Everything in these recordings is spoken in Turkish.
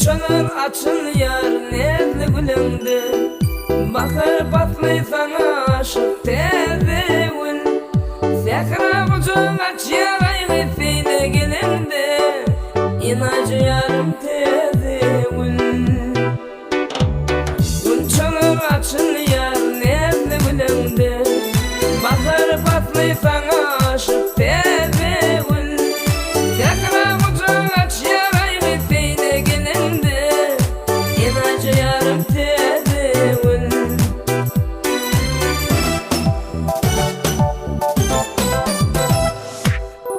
Çalar açın yar nezli gülümdü. Bakır patlay sana aşık tezevün. Sekra bucuk aç yarayı feyde gelindi. İnacı yarım tezevün. Gün çalar açın yar nezli gülümdü. Bakır patlay sana aşık tezevün. Sekra bucuk aç yarayı feyde gelindi. İnacı yarım tezevün.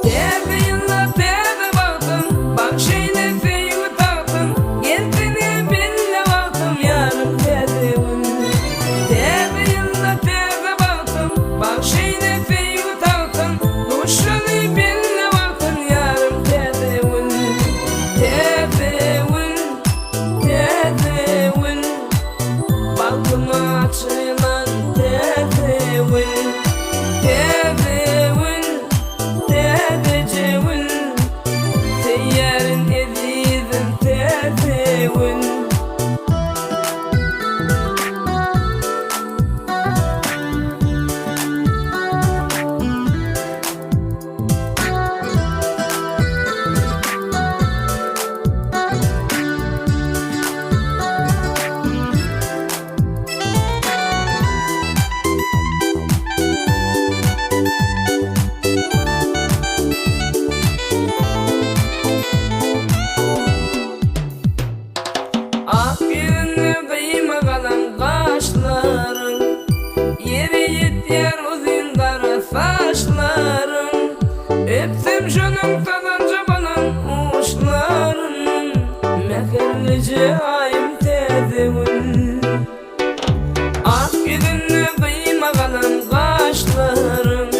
Teze yılla teze baktım, bak şeyle feyimi taktım. Gezdiğini bille baktım yarım tezevün. Teze yılla teze baktım, bak şeyle feyimi taktım. Kuşunu bille baktım yarım tezevün. Tezevün, tezevün. Bakıma açılan tezevün. Tezevün, tezevün. Seyyarın ezizim tezevün. Ah yüzünü kıyma kalan kaşların, yeri yetyer uzun kara saçların. Öpsem şunun tadınca bunun uçların. Mehirlici ayım tezevün. Ah yüzünü kıyma kalan kaşların,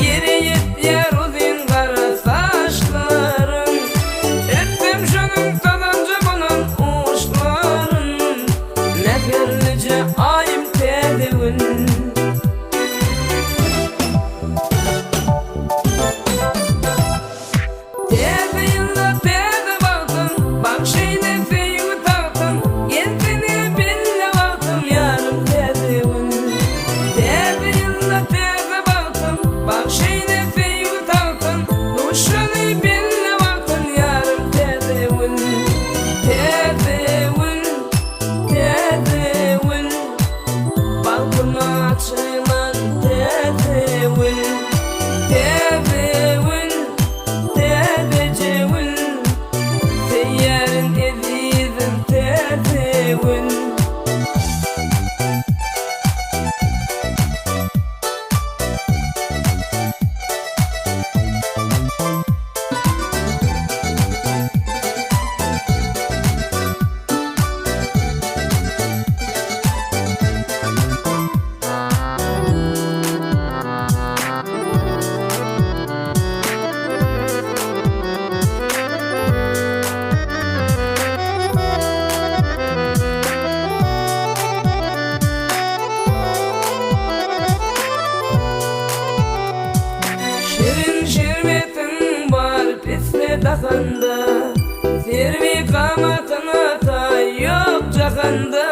yeri yetyer uzun kara saçların. Öpsem şunun tadınca bunun uçların. Mehirlici ayım tezevün. Teze yılla teze baktım, bak şeyle feyimi taktım. Gezdiğini bille baktım yarım tezevün. Teze yılla teze baktım, bak şeyle feyimi taktım. Kuşunu bille baktım yarım tezevün. Tezevün, tezevün. Bakıma açılan tezevün. Tezevün, tezevün. Seyyarın ezizim tezevün. Şirin şirbetin var pisli dakanda. Sirvi kamatına tay yok cakanda.